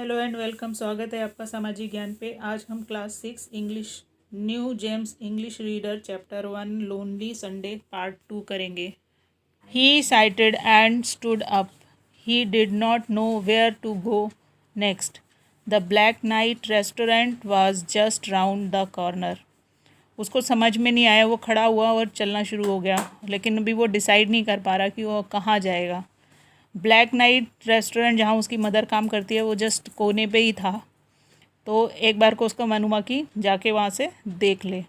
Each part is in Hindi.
Hello and welcome. स्वागत है आपका सामाजिक ज्ञान पे। आज हम class 6 English new gems English reader chapter 1 lonely Sunday part 2 करेंगे। He sighted and stood up. He did not know where to go next. The Black Knight restaurant was just round the corner. उसको समझ में नहीं आया, वो खड़ा हुआ और चलना शुरू हो गया, लेकिन अभी वो डिसाइड नहीं कर पा रहा कि वो कहाँ जाएगा। ब्लैक नाइट रेस्टोरेंट जहाँ उसकी मदर काम करती है वो जस्ट कोने पे ही था, तो एक बार को उसका मन हुआ कि जाके वहाँ से देख ले।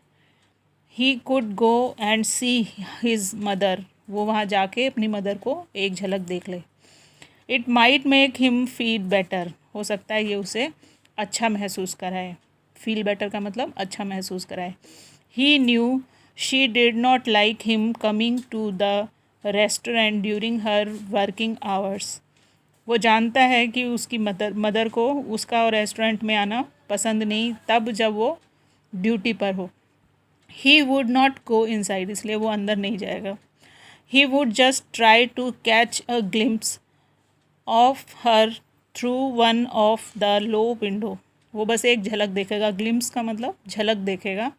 He could go and see his mother. वो वहाँ जाके अपनी मदर को एक झलक देख ले। It might make him feel better. हो सकता है ये उसे अच्छा महसूस कराए। फील बेटर का मतलब अच्छा महसूस कराए। He knew she did not like him coming to the restaurant during her working hours. वो जानता है कि उसकी मदर को उसका रेस्टोरेंट में आना पसंद नहीं, तब जब वो ड्यूटी पर हो। He would not go inside, इसलिए वो अंदर नहीं जाएगा। He would just try to catch a glimpse of her through one of the low window. वो बस एक झलक देखेगा। ग्लिम्प्स का मतलब झलक देखेगा।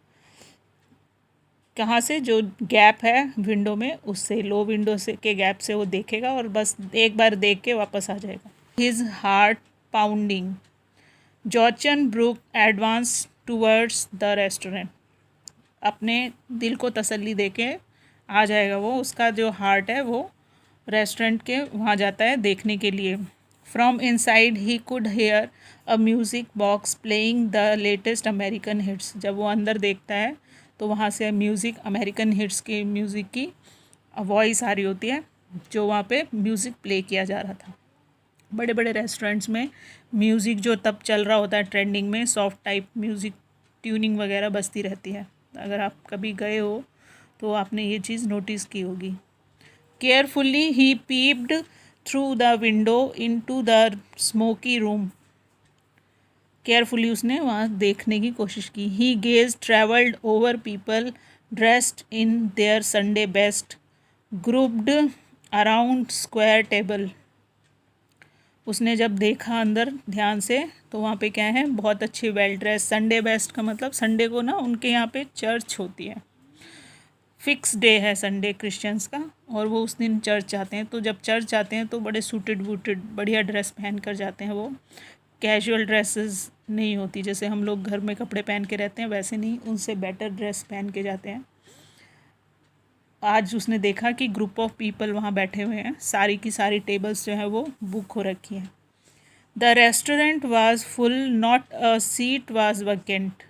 कहाँ से? जो गैप है विंडो में, उससे लो विंडो से के गैप से वो देखेगा और बस एक बार देख के वापस आ जाएगा। His heart pounding. Jorchan Brook advance towards the restaurant. अपने दिल को तसल्ली दे के आ जाएगा वो। उसका जो हार्ट है वो रेस्टोरेंट के वहाँ जाता है देखने के लिए। From inside he could hair a music box playing the latest American hits. जब वो अंदर देखता है तो वहाँ से म्यूज़िक, अमेरिकन हिट्स के म्यूज़िक की वॉइस आ रही होती है, जो वहाँ पे म्यूज़िक प्ले किया जा रहा था। बड़े बड़े रेस्टोरेंट्स में म्यूज़िक जो तब चल रहा होता है ट्रेंडिंग में, सॉफ्ट टाइप म्यूज़िक, ट्यूनिंग वगैरह बजती रहती है। अगर आप कभी गए हो तो आपने ये चीज़ नोटिस की होगी। Carefully he peeped through the window into the smoky room. Carefully उसने वहाँ देखने की कोशिश की। He gaze travelled over people dressed in their Sunday best grouped around square table. उसने जब देखा अंदर ध्यान से तो वहाँ पे क्या है, बहुत अच्छी वेल ड्रेस। संडे बेस्ट का मतलब संडे को ना उनके यहाँ पे चर्च होती है, फिक्स डे है संडे क्रिश्चियंस का, और वो उस दिन चर्च जाते हैं। तो जब चर्च जाते हैं तो बड़े सूटेड वूटेड बढ़िया ड्रेस पहन कर जाते हैं। वो कैजुअल ड्रेसेस नहीं होती, जैसे हम लोग घर में कपड़े पहन के रहते हैं वैसे नहीं, उनसे बेटर ड्रेस पहन के जाते हैं। आज उसने देखा कि ग्रुप ऑफ पीपल वहाँ बैठे हुए हैं, सारी की सारी टेबल्स जो है वो बुक हो रखी हैं। The restaurant was full, not a seat was vacant.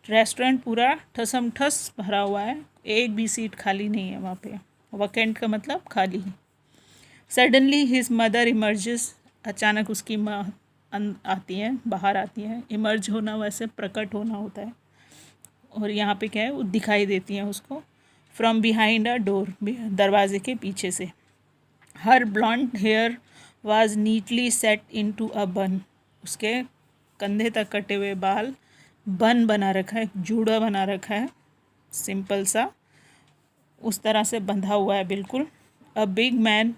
Restaurant पूरा ठसम ठस भरा हुआ है, एक भी सीट खाली नहीं है वहाँ पे। वैकेंट का मतलब खाली। Suddenly his mother emerges. अचानक उसकी माँ आती हैं, बाहर आती हैं। इमर्ज होना वैसे प्रकट होना होता है, और यहाँ पे क्या है, वो दिखाई देती हैं उसको। फ्रॉम बिहाइंड अ डोर, दरवाजे के पीछे से। Her blonde hair was neatly set into a bun. उसके कंधे तक कटे हुए बाल बन बना रखा है, जूड़ा बना रखा है, सिंपल सा उस तरह से बंधा हुआ है बिल्कुल। A big man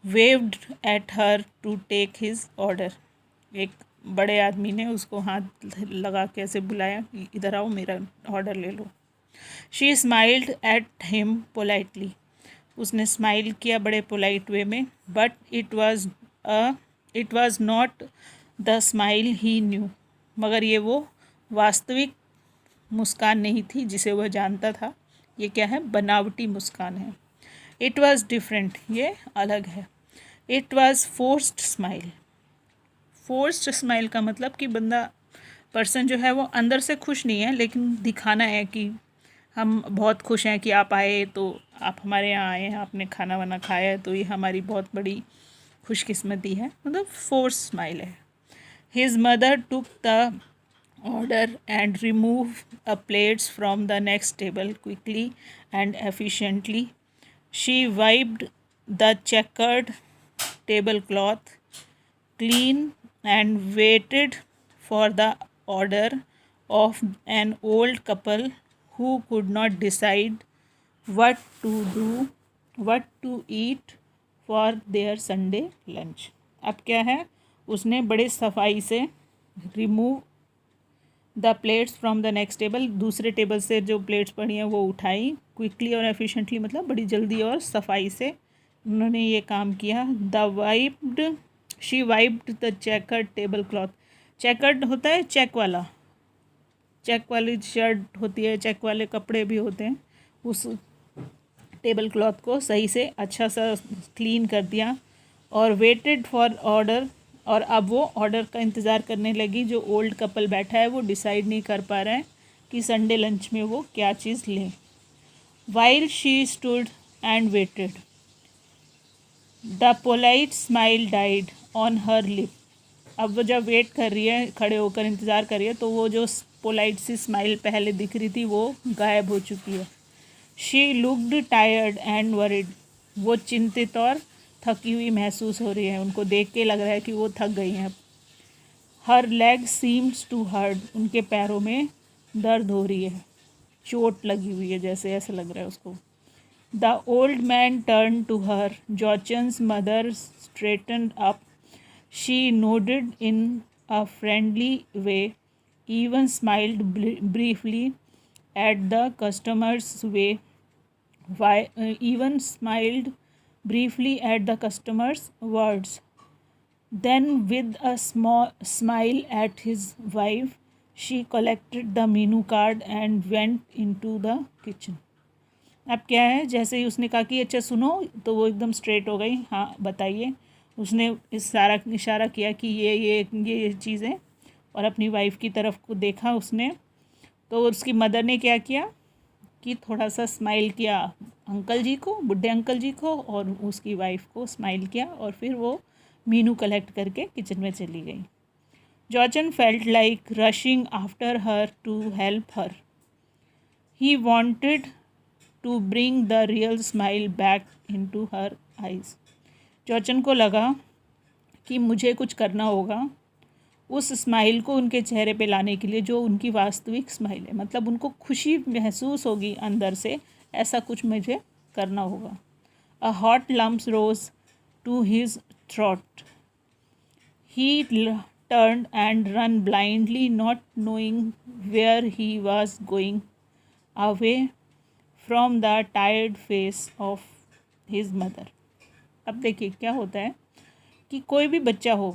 waved at her to take his order. एक बड़े आदमी ने उसको हाथ लगा के ऐसे बुलाया कि इधर आओ, मेरा ऑर्डर ले लो। She smiled at him politely. उसने स्माइल किया बड़े पोलाइट वे में। But it was not the smile he knew. मगर ये वो वास्तविक मुस्कान नहीं थी जिसे वह जानता था। ये क्या है? बनावटी मुस्कान है। इट वॉज डिफरेंट, ये अलग है। It was forced smile. Forced smile का मतलब कि पर्सन जो है वो अंदर से खुश नहीं है, लेकिन दिखाना है कि हम बहुत खुश हैं कि आप आए, तो आप हमारे यहाँ आए हैं, आपने खाना वाना खाया है, तो ये हमारी बहुत बड़ी खुशकिस्मती है, मतलब फोर्स स्माइल है। His mother took the order and remove a plates from the next table quickly and efficiently. She wiped the checkered table cloth clean and waited for the order of an old couple who could not decide what to eat for their Sunday lunch. अब क्या है, उसने बड़े सफाई से remove the plates from the next table, दूसरे टेबल से जो प्लेट्स पड़ी हैं वो उठाई। क्विकली और एफिशिएंटली मतलब बड़ी जल्दी और सफाई से उन्होंने ये काम किया। She wiped the checkered table cloth. Checkered होता है चेक वाला, चेक वाली शर्ट होती है, चेक वाले कपड़े भी होते हैं। उस टेबल क्लॉथ को सही से अच्छा सा क्लीन कर दिया और वेटेड फॉर ऑर्डर, और अब वो ऑर्डर का इंतज़ार करने लगी। जो ओल्ड कपल बैठा है वो डिसाइड नहीं कर पा रहा है कि संडे लंच में वो क्या चीज़ लें। While she stood and waited the polite smile died on her lip. अब वो जब वेट कर रही है, खड़े होकर इंतज़ार कर रही है, तो वो जो पोलाइट सी स्माइल पहले दिख रही थी वो गायब हो चुकी है। She looked tired and worried. वो चिंतित और थकी हुई महसूस हो रही है, उनको देख के लग रहा है कि वो थक गई हैं। Her leg seems to hurt. उनके पैरों में दर्द हो रही है, चोट लगी हुई है जैसे, ऐसा लग रहा है उसको। The old man turn to her. Jorchen's mother straightened up. She nodded in a friendly way, even smiled briefly at the customer's way, even smiled briefly at the customer's words. Then, with a small smile at his wife, she collected the menu card and went into the kitchen. अब क्या है, जैसे ही उसने कहा कि अच्छा सुनो, तो वो एकदम स्ट्रेट हो गई। हाँ बताइए। उसने इशारा किया कि ये चीज़ें, और अपनी वाइफ की तरफ को देखा उसने। तो उसकी मदर ने क्या किया कि थोड़ा सा स्माइल किया अंकल जी को, बुढ़े अंकल जी को, और उसकी वाइफ को स्माइल किया, और फिर वो मीनू कलेक्ट करके किचन में चली गई। Jorgen felt like rushing after her to help her. He wanted to bring the real smile back into her eyes. Jorgen को लगा कि मुझे कुछ करना होगा उस स्माइल को उनके चेहरे पे लाने के लिए, जो उनकी वास्तविक स्माइल है, मतलब उनको खुशी महसूस होगी अंदर से, ऐसा कुछ मुझे करना होगा। A hot lumps rose to his throat. He turned and ran blindly, not knowing where he was going, away from the tired face of his mother. अब देखिए क्या होता है कि कोई भी बच्चा हो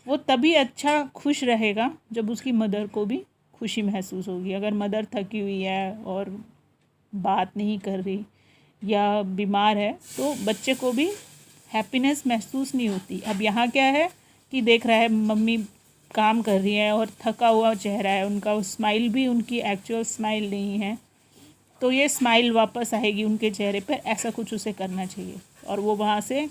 वो तभी अच्छा खुश रहेगा जब उसकी मदर को भी खुशी महसूस होगी। अगर मदर थकी हुई है और बात नहीं कर रही या बीमार है तो बच्चे को भी हैप्पीनेस महसूस नहीं होती। अब यहाँ क्या है कि देख रहा है मम्मी काम कर रही है और थका हुआ चेहरा है उनका, स्माइल भी उनकी एक्चुअल स्माइल नहीं है, तो ये स्माइल वापस आएगी उनके चेहरे पर, ऐसा कुछ उसे करना चाहिए। और वो वहाँ से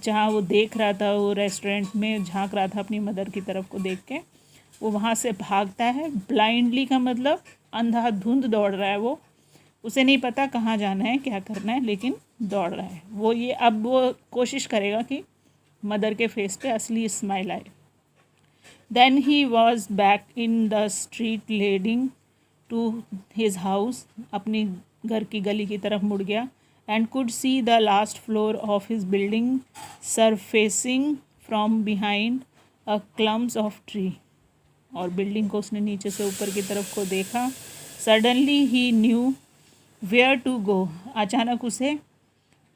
जहाँ वो देख रहा था, वो रेस्टोरेंट में झांक रहा था अपनी मदर की तरफ को देख के, वो वहाँ से भागता है। ब्लाइंडली का मतलब अंधाधुंध दौड़ रहा है, वो उसे नहीं पता कहाँ जाना है क्या करना है, लेकिन दौड़ रहा है वो। ये अब वो कोशिश करेगा कि मदर के फेस पे असली स्माइल आए। Then he was back in the street leading to his house. अपनी घर की गली की तरफ मुड़ गया। And could see the last floor of his building surfacing from behind a clump of tree. और बिल्डिंग को उसने नीचे से ऊपर की तरफ को देखा। Suddenly he knew where to go. अचानक उसे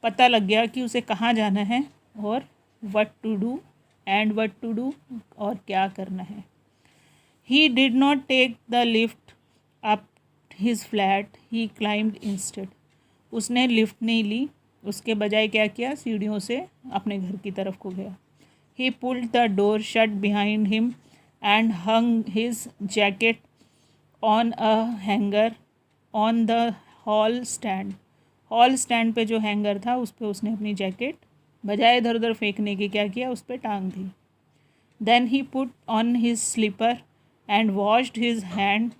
पता लग गया कि उसे कहाँ जाना है और what to do and what to do और क्या करना है। He did not take the lift up his flat. He climbed instead. उसने लिफ्ट नहीं ली, उसके बजाय क्या किया, सीढ़ियों से अपने घर की तरफ को गया। ही pulled the door shut behind him and hung his jacket on a hanger on the hall stand. Hall stand पे जो हैंगर था उस पर उसने अपनी जैकेट बजाय इधर उधर फेंकने की क्या किया, उस पर टांग दी। Then he put on his slipper and washed his hand.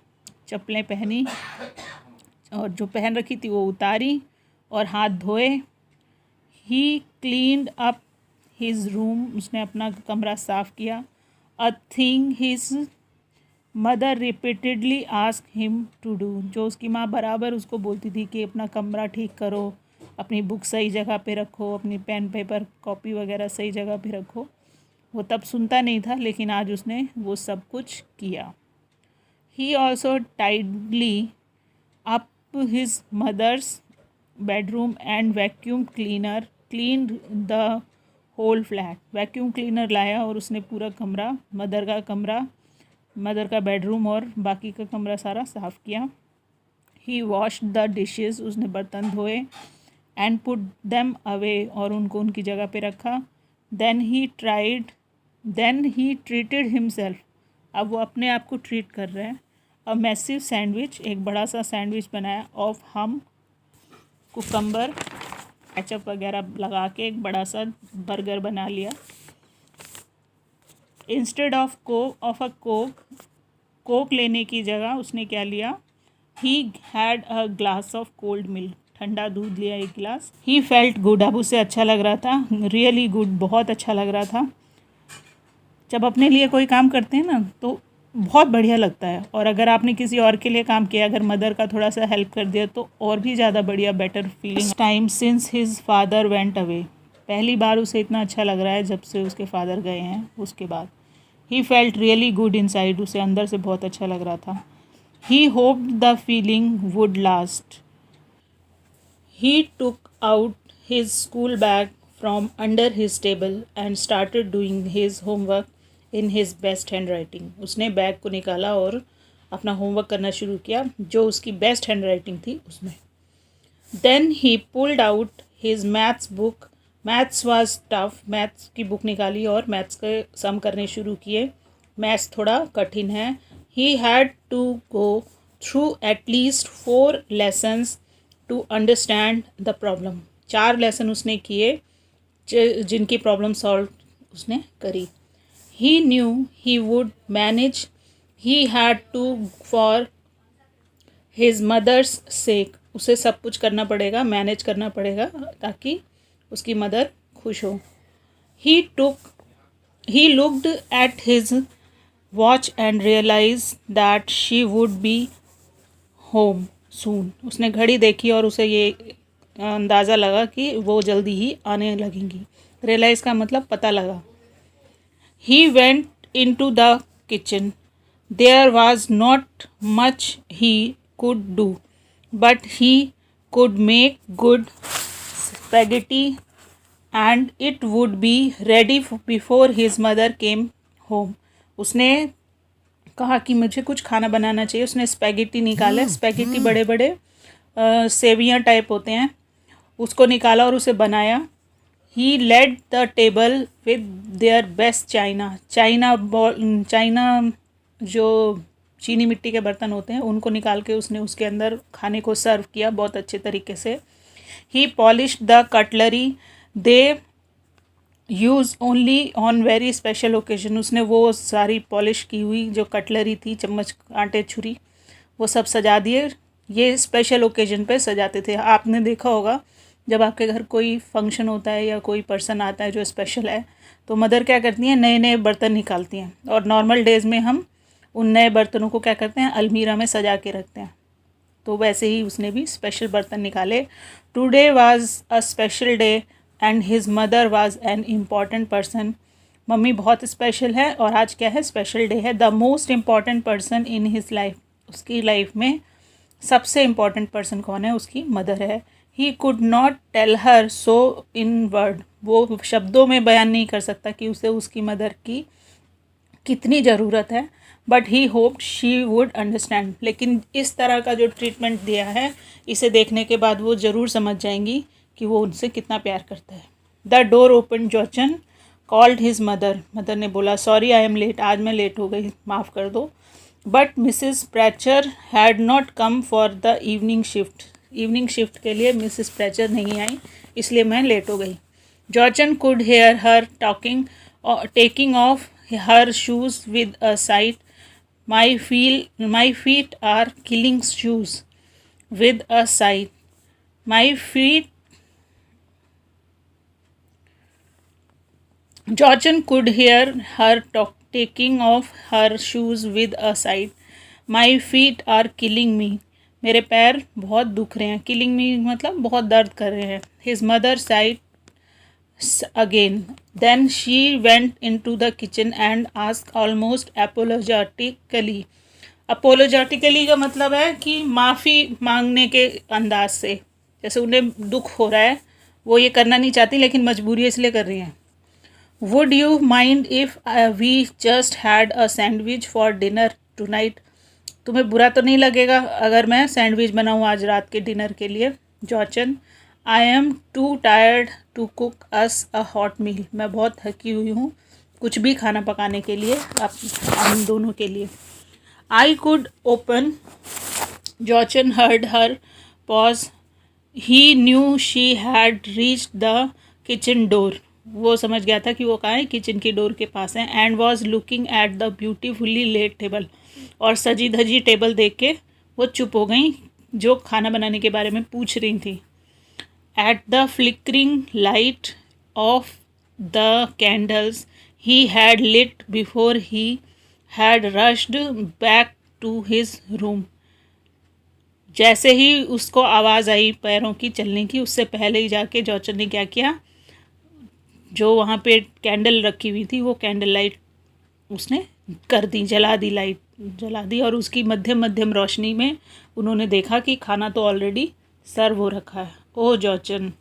चप्पलें पहनी और जो पहन रखी थी वो उतारी और हाथ धोए। He cleaned up his room. उसने अपना कमरा साफ़ किया। A thing his mother repeatedly ask him to do. जो उसकी माँ बराबर उसको बोलती थी कि अपना कमरा ठीक करो, अपनी बुक सही जगह पे रखो, अपनी पेन पेपर कॉपी वगैरह सही जगह पे रखो, वो तब सुनता नहीं था, लेकिन आज उसने वो सब कुछ किया। He also tidily up his mother's bedroom and vacuum cleaner cleaned the whole flat. Vacuum cleaner लाया और उसने पूरा कमरा, मदर का बेडरूम और बाकी का कमरा सारा साफ़ किया। ही वॉश्ड द डिशेस, उसने बर्तन धोए, एंड पुट देम अवे, और उनको उनकी जगह पे रखा। देन ही ट्रीटेड हिमसेल्फ, अब वो अपने आप को ट्रीट कर रहे हैं। अ मैसिव सैंडविच, एक बड़ा सा सैंडविच बनाया, ऑफ हम कुकम्बर, केचप वगैरह लगा के एक बड़ा सा बर्गर बना लिया। इंस्टेड ऑफ कोक लेने की जगह उसने क्या लिया? He had a glass of cold milk, ठंडा दूध लिया एक गिलास। ही फेल्ट गुड, अब उसे अच्छा लग रहा था, रियली गुड, बहुत अच्छा लग रहा था। जब अपने लिए कोई काम करते हैं ना तो बहुत बढ़िया लगता है, और अगर आपने किसी और के लिए काम किया, अगर मदर का थोड़ा सा हेल्प कर दिया तो और भी ज़्यादा बढ़िया, better feeling. Time since his father went away, पहली बार उसे इतना अच्छा लग रहा है जब से उसके फादर गए हैं उसके बाद। He felt really good inside, उसे अंदर से बहुत अच्छा लग रहा था। He hoped the feeling would last. He took out his school bag from under his table and started doing his homework in his best handwriting. उसने बैग को निकाला और अपना होमवर्क करना शुरू किया, जो उसकी बेस्ट हैंड राइटिंग थी उसमें। Then he pulled out his maths book, maths was tough, maths की बुक निकाली और मैथ्स के सम करने शुरू किए। मैथ्स थोड़ा कठिन है। He had to go through at least 4 lessons to understand the problem, 4 lesson उसने किए जिनकी प्रॉब्लम सॉल्व उसने करी। He knew he would manage. He had to for his mother's sake. उसे सब कुछ करना पड़ेगा, मैनेज करना पड़ेगा ताकि उसकी मदर खुश हो। He looked at his watch and realized that she would be home soon. उसने घड़ी देखी और उसे ये अंदाज़ा लगा कि वो जल्दी ही आने लगेंगी। रियलाइज़ का मतलब पता लगा। He went into the kitchen. There was not much he could do, but he could make good spaghetti and it would be ready before his mother came home. उसने कहा कि मुझे कुछ खाना बनाना चाहिए। उसने स्पैगेटी निकाला, स्पैगेटी बड़े बड़े सेवियाँ टाइप होते हैं, उसको निकाला और उसे बनाया। He led the table with their best China जो चीनी मिट्टी के बर्तन होते हैं उनको निकाल के उसने उसके अंदर खाने को सर्व किया बहुत अच्छे तरीके से। He polished the cutlery they use only on very special occasion. उसने वो सारी पॉलिश की हुई जो कटलरी थी, चम्मच, कांटे, छुरी, वो सब सजा दिए। ये स्पेशल ओकेजन पे सजाते थे। आपने देखा होगा जब आपके घर कोई फंक्शन होता है या कोई पर्सन आता है जो स्पेशल है, तो मदर क्या करती हैं, नए नए बर्तन निकालती हैं, और नॉर्मल डेज़ में हम उन नए बर्तनों को क्या करते हैं, अलमीरा में सजा के रखते हैं। तो वैसे ही उसने भी स्पेशल बर्तन निकाले। Today was a special day and his mother was an important person. Mummy बहुत स्पेशल है और आज क्या है, स्पेशल डे है। The most important person in his life, उसकी लाइफ में सबसे इम्पॉर्टेंट पर्सन कौन है, उसकी मदर है। He could not tell her so in word, वो शब्दों में बयान नहीं कर सकता कि उसे उसकी मदर की कितनी ज़रूरत है, but he hoped she would understand. लेकिन इस तरह का जो ट्रीटमेंट दिया है, इसे देखने के बाद वो ज़रूर समझ जाएंगी कि वो उनसे कितना प्यार करता है। The door open, Jorchen called his mother, mother ने बोला सॉरी आई एम लेट, आज मैं लेट हो गई, माफ़ कर दो। But Mrs Pracher had not come for the evening shift, evening shift के लिए मिसिस प्रैचर नहीं आई, इसलिए मैं लेट हो गई। Jorchen could hear her talking taking off her shoes with a sight. My feet are killing shoes with a sight. My feet. Georgian could hear her taking off her shoes with a sight. My feet are killing me. मेरे पैर बहुत दुख रहे हैं। Killing me मतलब बहुत दर्द कर रहे हैं। His mother sighed again. Then she went into the kitchen and asked almost apologetically. अपोलोजेटिकली का मतलब है कि माफ़ी मांगने के अंदाज से, जैसे उन्हें दुख हो रहा है, वो ये करना नहीं चाहती लेकिन मजबूरी इसलिए कर रही हैं. Would you mind if we just had a sandwich for dinner tonight. तुम्हें बुरा तो नहीं लगेगा अगर मैं सैंडविच बनाऊँ आज रात के डिनर के लिए. Jorchen, I am too tired to cook us a hot meal. मैं बहुत थकी हुई हूँ कुछ भी खाना पकाने के लिए हम दोनों के लिए. I could open. Jochen heard her pause. He knew she had reached the kitchen door. वो समझ गया था कि वो कहाँ है, किचन की डोर के पास है. And was looking at the beautifully laid table. और सजी धजी टेबल देख के वो चुप हो गई जो खाना बनाने के बारे में पूछ रही थी. At the flickering light of the candles he had lit before he had rushed back to his room. जैसे ही उसको आवाज़ आई पैरों की चलने की, उससे पहले ही जाके जॉर्चन ने क्या किया, जो वहाँ पे कैंडल रखी हुई थी वो कैंडल लाइट उसने कर दी, जला दी, लाइट जला दी. और उसकी मध्यम मध्यम रोशनी में उन्होंने देखा कि खाना तो ऑलरेडी सर्व हो रखा है. Oh Jorchen,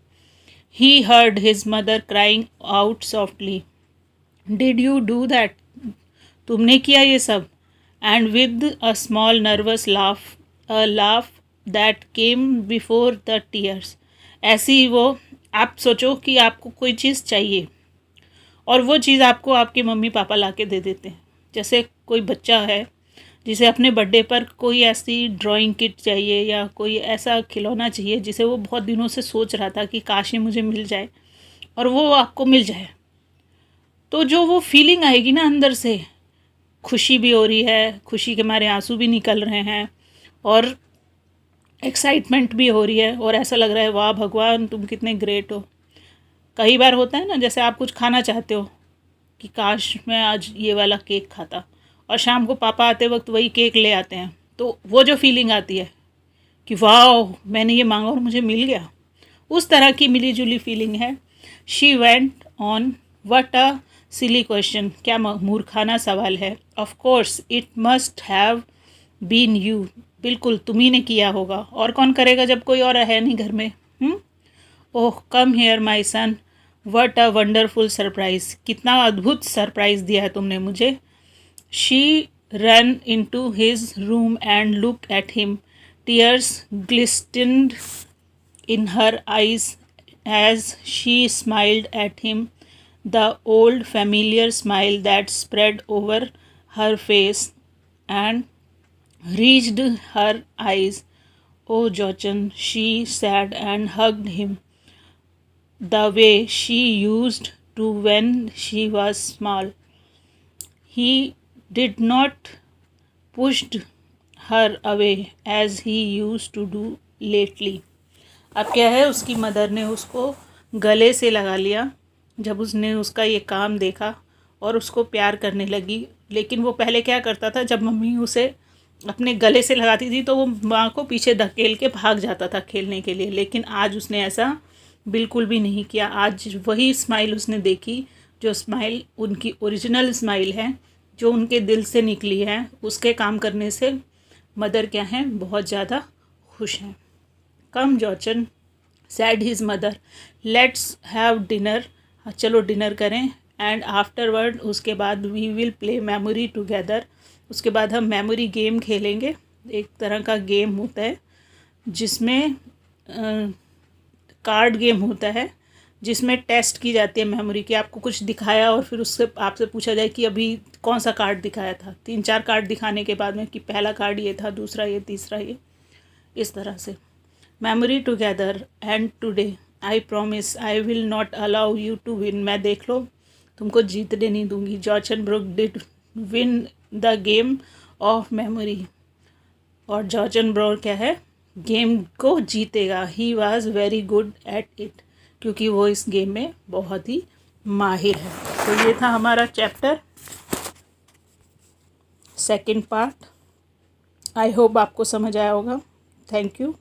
he heard his mother crying out softly. Did you do that. तुमने किया ये सब. And with a small nervous laugh, a laugh that came before the tears. ऐसी वो, आप सोचो कि आपको कोई चीज़ चाहिए और वो चीज़ आपको आपके मम्मी पापा ला के दे देते हैं. जैसे कोई बच्चा है जिसे अपने बर्थडे पर कोई ऐसी ड्राइंग किट चाहिए या कोई ऐसा खिलौना चाहिए जिसे वो बहुत दिनों से सोच रहा था कि काश ये मुझे मिल जाए, और वो आपको मिल जाए, तो जो वो फीलिंग आएगी ना अंदर से, खुशी भी हो रही है, खुशी के मारे आंसू भी निकल रहे हैं और एक्साइटमेंट भी हो रही है, और ऐसा लग रहा है वाह भगवान तुम कितने ग्रेट हो. कई बार होता है ना, जैसे आप कुछ खाना चाहते हो कि काश मैं आज ये वाला केक खाता, और शाम को पापा आते वक्त वही केक ले आते हैं, तो वो जो फीलिंग आती है कि वाह मैंने ये मांगा और मुझे मिल गया, उस तरह की मिली जुली फीलिंग है. She went on. What a silly question. क्या मूर्खाना सवाल है. Of course it must have been you. बिल्कुल तुम ही ने किया होगा, और कौन करेगा जब कोई और है नहीं घर में. Oh come here my son. What a wonderful surprise. कितना अद्भुत सरप्राइज दिया है तुमने मुझे. She run into his room and look at him. Tears glistened in her eyes as she smiled at him, the old familiar smile that spread over her face and reached her eyes. Oh Jochen, she said and hugged him the way she used to when she was small. He did not pushed her away as he used to do lately. अब क्या है, उसकी मदर ने उसको गले से लगा लिया जब उसने उसका ये काम देखा और उसको प्यार करने लगी. लेकिन वो पहले क्या करता था, जब मम्मी उसे अपने गले से लगाती थी तो वो माँ को पीछे धकेल के भाग जाता था खेलने के लिए. लेकिन आज उसने ऐसा बिल्कुल भी नहीं किया. आज वही स्माइल उसने देखी जो स्माइल उनकी ओरिजिनल स्माइल है, जो उनके दिल से निकली है. उसके काम करने से मदर क्या हैं, बहुत ज़्यादा खुश हैं. Come Jorchen, said his mother, let's have dinner. चलो डिनर करें. एंड आफ्टरवर्ड, उसके बाद we will play memory together. उसके बाद हम मेमोरी गेम खेलेंगे. एक तरह का गेम होता है जिसमें कार्ड गेम होता है, जिसमें टेस्ट की जाती है मेमोरी की. आपको कुछ दिखाया और फिर उससे आपसे पूछा जाए कि अभी कौन सा कार्ड दिखाया था. 3-4 कार्ड दिखाने के बाद में कि पहला कार्ड ये था, दूसरा ये, तीसरा ये, इस तरह से. Memory together and today I promise I will not allow you to win. मैं देख लो तुमको जीतने नहीं दूंगी. Jorchen Brook did win the game of memory. और जॉर्चन ब्रूक क्या है, गेम को जीतेगा. He was very good at it, क्योंकि वो इस गेम में बहुत ही माहिर है. तो ये था हमारा chapter second part. I hope आपको समझ आया होगा. Thank you.